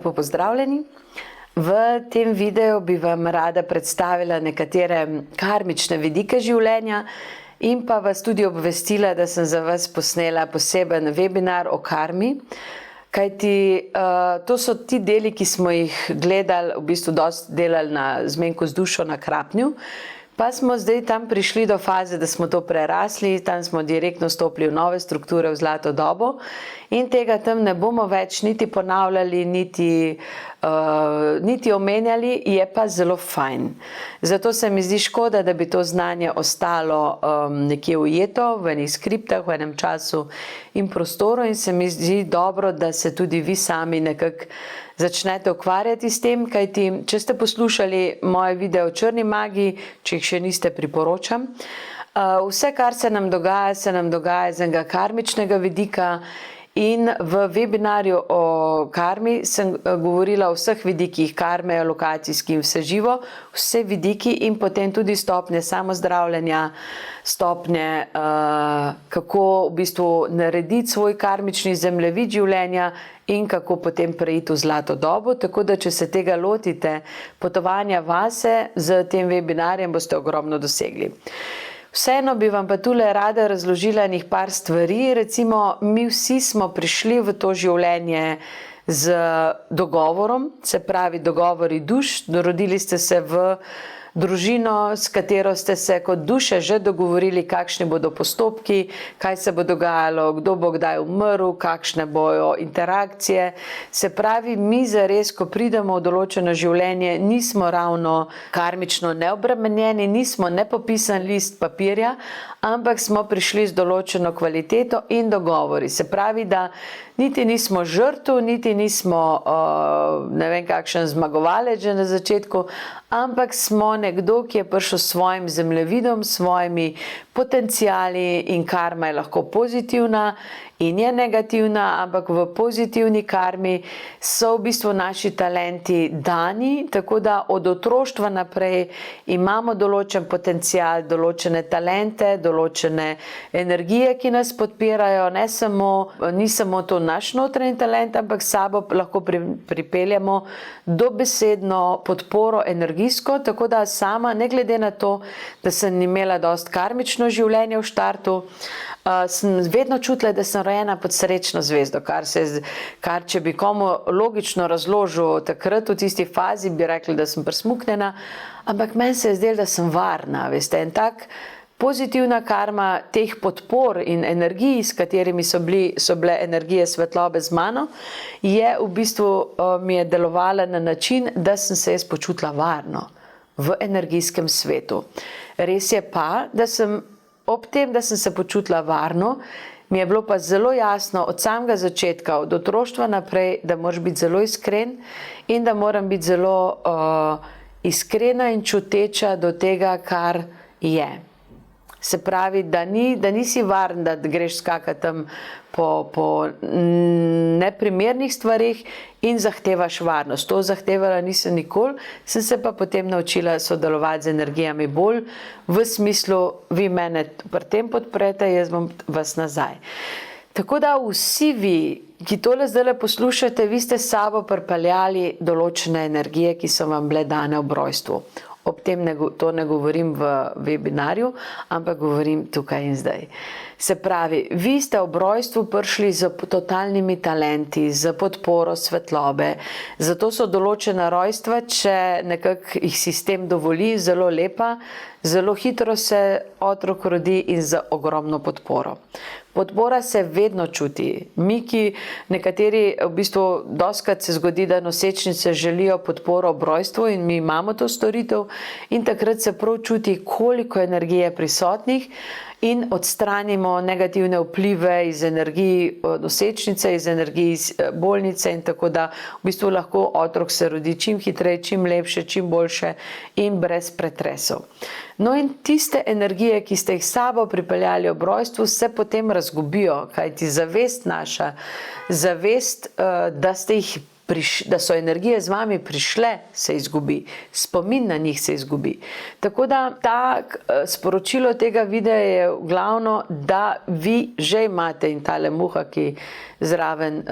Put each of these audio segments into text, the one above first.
Lepo pozdravljeni. V tem videu bi vam rada predstavila nekatere karmične vidike življenja in pa vas tudi obvestila, da sem za vas posnela poseben webinar o karmi. Kajti to so ti deli, ki smo jih gledali, v bistvu dosti delali na Zmenku z dušo na Krapnju. Pa smo zdaj tam prišli do faze, da smo to prerasli, tam smo direktno stopili v nove strukture, v zlato dobo in tega tam ne bomo več niti ponavljali, niti omenjali, je pa zelo fajn. Zato se mi zdi škoda, da bi to znanje ostalo nekje ujeto v enih skriptah, v enem času in prostoru in se mi zdi dobro, da se tudi vi sami nekako začnete ukvarjati s tem, kajti če ste poslušali moje video o črni magiji, če jih še niste, priporočam. Vse, kar se nam dogaja z enega karmičnega vidika in v webinarju o karmi sem govorila o vseh vidikih karme, lokacijski in vse živo, vse vidiki in potem tudi stopnje samozdravljenja, stopnje, kako v bistvu narediti svoj karmični zemljevid življenja in kako potem preiti v zlato dobo, tako da če se tega lotite potovanja vase, z tem webinarjem boste ogromno dosegli. Vseeno bi vam pa tule rada razložila enih par stvari, recimo mi vsi smo prišli v to življenje z dogovorom, se pravi dogovori duš, rodili ste se v družino, s katero ste se kot duše že dogovorili, kakšni bodo postopki, kaj se bo dogajalo, kdo bo kdaj umrl, kakšne bojo interakcije. Se pravi, mi zares, ko pridemo v določeno življenje, nismo ravno karmično neobremenjeni, nismo nepopisan list papirja, ampak smo prišli z določeno kvaliteto in dogovori. Se pravi, da niti nismo žrtev, niti nismo ne vem kakšen zmagovalec že na začetku, ampak smo nekdo, ki je prišel s svojim zemljevidom, s svojimi potenciali in karma je lahko pozitivna in je negativna, ampak v pozitivni karmi so v bistvu naši talenti dani, tako da od otroštva naprej imamo določen potencial, določene talente, določene energije, ki nas podpirajo, ni samo to naš notranji talent, ampak s sabo lahko pripeljamo dobesedno podporo energijsko, tako da sama, ne glede na to, da sem imela dosti karmično življenje v štartu, sem vedno čutila, da sem rojena pod srečno zvezdo, kar če bi komu logično razložil takrat v tisti fazi, bi rekli, da sem presmuknjena, ampak meni se je zdelo, da sem varna, veste, in tak pozitivna karma teh podpor in energij, s katerimi so bile energije svetlobe z mano, je v bistvu mi je delovala na način, da sem se jaz počutila varno v energijskem svetu. Res je pa, da sem ob tem, da sem se počutila varno, mi je bilo pa zelo jasno od samega začetka, od otroštva naprej, da moraš biti zelo iskren in da moram biti zelo iskrena in čuteča do tega, kar je. Se pravi, da nisi varen, da greš skakati tam po neprimernih stvarih in zahtevaš varnost. To zahtevala nisem nikoli, sem se pa potem naučila sodelovati z energijami bolj v smislu, vi mene pri tem podprete, jaz bom vas nazaj. Tako da vsi vi, ki tole zdaj poslušate, vi ste s sabo pripeljali določene energije, ki so vam bile dane ob rojstvu. Ob tem to ne govorim v webinarju, ampak govorim tukaj in zdaj. Se pravi, vi ste ob rojstvu prišli z totalnimi talenti, z podporo svetlobe, zato so določena rojstva, če nekako jih sistem dovoli, zelo lepa, zelo hitro se otrok rodi in z ogromno podporo. Podpora se vedno čuti. Mi, ki nekateri, v bistvu, dostikrat se zgodi, da nosečnice želijo podporo ob rojstvu in mi imamo to storitev in takrat se prav čuti, koliko energije je prisotnih in odstranimo negativne vplive iz energij nosečnice, iz energij bolnice in tako da v bistvu lahko otrok se rodi čim hitreje, čim lepše, čim boljše in brez pretresov. No in tiste energije, ki ste jih s sabo pripeljali ob rojstvu, se potem razgubijo, kajti zavest naša, zavest, da ste jih da so energije z vami prišle, se izgubi. Spomin na njih se izgubi. Tako da sporočilo tega videa je glavno, da vi že imate in tale muha, ki zraven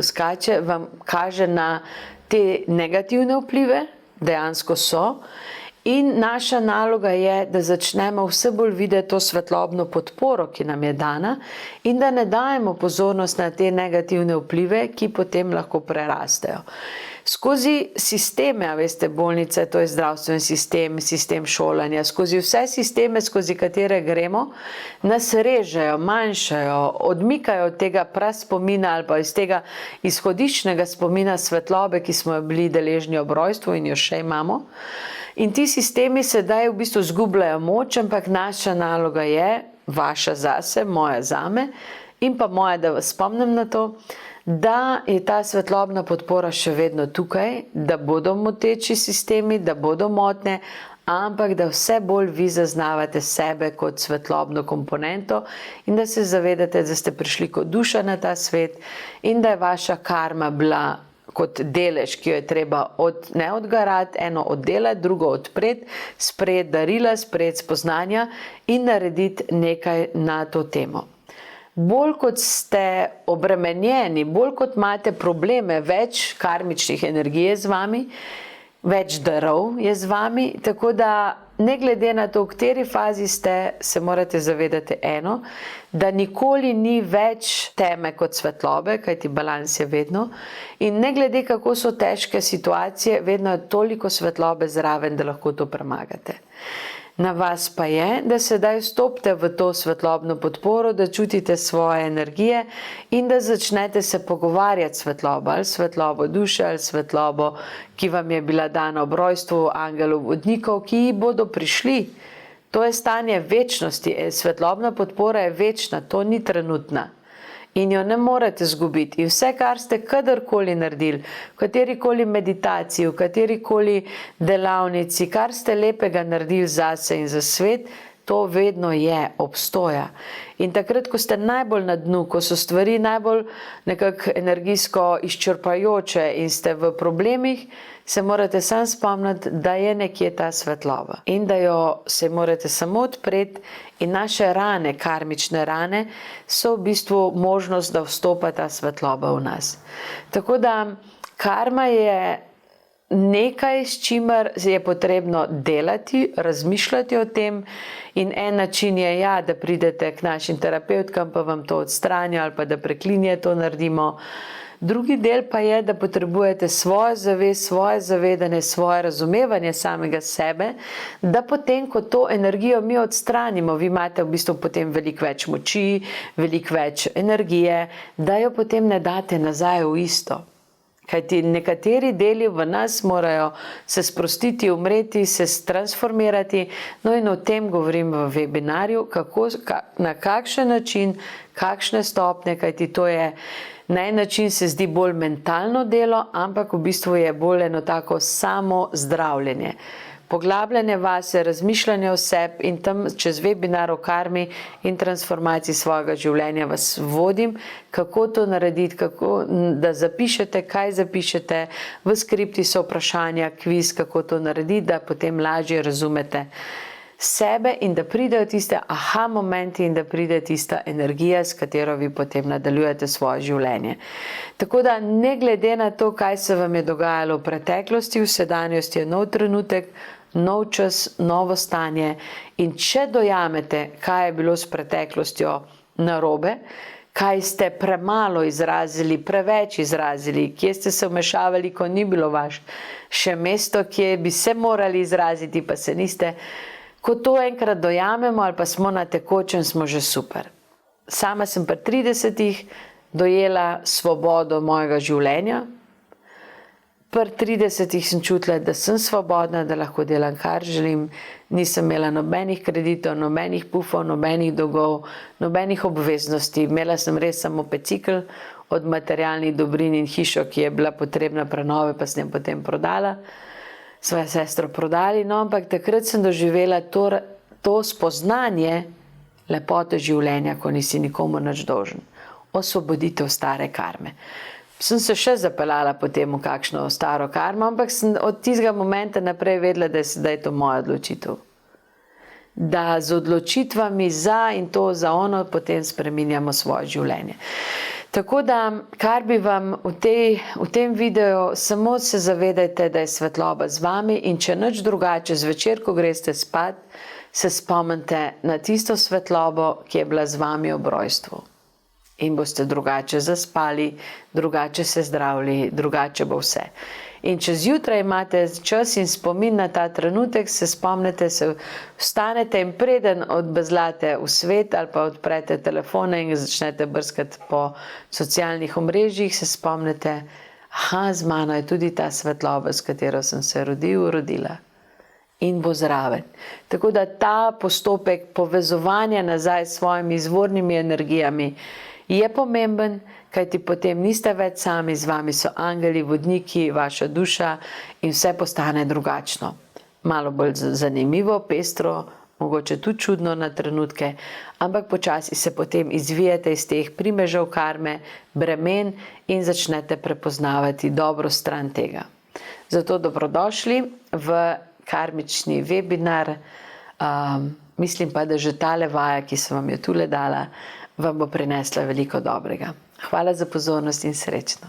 skače, vam kaže na te negativne vplive, dejansko so. In naša naloga je, da začnemo vse bolj videti to svetlobno podporo, ki nam je dana, in da ne dajemo pozornost na te negativne vplive, ki potem lahko prerastejo. Skozi sisteme, a veste, bolnice, to je zdravstveni sistem, sistem šolanja, skozi vse sisteme, skozi katere gremo, nas režejo, manjšajo, odmikajo od tega praspomina ali pa iz tega izhodiščnega spomina svetlobe, ki smo jo bili deležni ob rojstvu in jo še imamo. In ti sistemi sedaj v bistvu zgubljajo moč, ampak naša naloga je, vaša zase, moja zame in pa moja, da vas spomnim na to, da je ta svetlobna podpora še vedno tukaj, da bodo moteči sistemi, da bodo motne, ampak da vse bolj vi zaznavate sebe kot svetlobno komponento in da se zavedate, da ste prišli kot duša na ta svet in da je vaša karma bila kot delež, ki jo je treba ne odgarati, eno oddelati, drugo odpreti, sprejeti darila, sprejeti spoznanja in narediti nekaj na to temo. Bolj kot ste obremenjeni, bolj kot imate probleme, več karmičnih energij je z vami, več darov je z vami, tako da ne glede na to, v kateri fazi ste, se morate zavedati eno, da nikoli ni več teme kot svetlobe, kajti balans je vedno, in ne glede kako so težke situacije, vedno je toliko svetlobe zraven, da lahko to premagate. Na vas pa je, da sedaj vstopite v to svetlobno podporo, da čutite svoje energije in da začnete se pogovarjati s svetlobo, ali svetlobo duše, ali svetlobo, ki vam je bila dana ob rojstvu, angelov, vodnikov, ki bodo prišli. To je stanje večnosti, svetlobna podpora je večna, to ni trenutna. In jo ne morete zgubiti. In vse, kar ste kadarkoli naredili, v katerikoli meditaciji, v katerikoli delavnici, kar ste lepega naredili zase in za svet, to vedno je, obstoja. In takrat, ko ste najbolj na dnu, ko so stvari najbolj nekako energijsko izčrpajoče in ste v problemih, se morate sam spomniti, da je nekje ta svetloba in da jo se morate samo odpreti in naše rane, karmične rane, so v bistvu možnost, da vstopa ta svetloba v nas. Tako da karma je nekaj, s čimer je potrebno delati, razmišljati o tem in en način je da pridete k našim terapevtkam, pa vam to odstranijo ali pa da preklinje to naredimo. Drugi del pa je, da potrebujete svojo zavest, svoje zavedanje, svoje razumevanje samega sebe, da potem, ko to energijo mi odstranimo, vi imate v bistvu potem veliko več moči, veliko več energije, da jo potem ne date nazaj v isto. Kajti nekateri deli v nas morajo se sprostiti, umreti, se transformirati, no in o tem govorim v webinarju, na kakšen način, kakšne stopnje, kajti to je na en način se zdi bolj mentalno delo, ampak v bistvu je bolj eno tako samo zdravljenje. Poglabljanje vase, razmišljanje o sebi in tam čez webinar o karmi in transformaciji svojega življenja vas vodim, kako to narediti, da zapišete, kaj zapišete, v skripti so vprašanja, kviz, kako to narediti, da potem lažje razumete sebe in da pridejo tiste aha momenti in da pride tista energija, s katero vi potem nadaljujete svoje življenje. Tako da ne glede na to, kaj se vam je dogajalo v preteklosti, v sedanjosti je nov trenutek, nov čas, novo stanje in če dojamete, kaj je bilo s preteklostjo narobe, kaj ste premalo izrazili, preveč izrazili, kje ste se vmešavali, ko ni bilo vaše mesto, kje bi se morali izraziti, pa se niste. Ko to enkrat dojamemo ali pa smo na tekočem, smo že super. Sama sem pri 30-ih dojela svobodo mojega življenja. Pri 30-ih sem čutila, da sem svobodna, da lahko delam, kar želim. Nisem imela nobenih kreditov, nobenih pufov, nobenih dolgov, nobenih obveznosti. Imela sem res samo pecikl od materialnih dobrin in hišo, ki je bila potrebna prenove, pa sem jo potem prodala. Svojo sestro prodali, no, ampak takrat sem doživela to spoznanje lepote življenja, ko nisi nikomu nič dolžen. Osvoboditev stare karme. sem se še zapeljala potem v kakšno staro karmo, ampak sem od tistega momenta naprej vedela, da je to moja odločitev. Da z odločitvami za in to za ono potem spreminjamo svoje življenje. Tako da, kar bi vam v tem videu, samo se zavedajte, da je svetloba z vami in če nič drugače, zvečer, ko greste spat, se spomnite na tisto svetlobo, ki je bila z vami ob rojstvu. In boste drugače zaspali, drugače se zdravili, drugače bo vse. In če zjutraj imate čas in spomin na ta trenutek, se spomnite, se vstanete in preden odbezlate v svet ali pa odprete telefone in začnete brskati po socialnih omrežjih, se spomnite, z mano je tudi ta svetloba, s katero sem se rodila. In bo zraven. Tako da ta postopek povezovanja nazaj s svojimi izvornimi energijami je pomemben, kajti potem niste več sami, z vami so angeli, vodniki, vaša duša in vse postane drugačno. Malo bolj zanimivo, pestro, mogoče tudi čudno na trenutke, ampak počasi se potem izvijete iz teh primežev karme, bremen in začnete prepoznavati dobro stran tega. Zato dobrodošli v karmični webinar. Mislim pa, da že tale vaja, ki sem vam jo tule dala, vam bo prinesla veliko dobrega. Hvala za pozornost in srečno.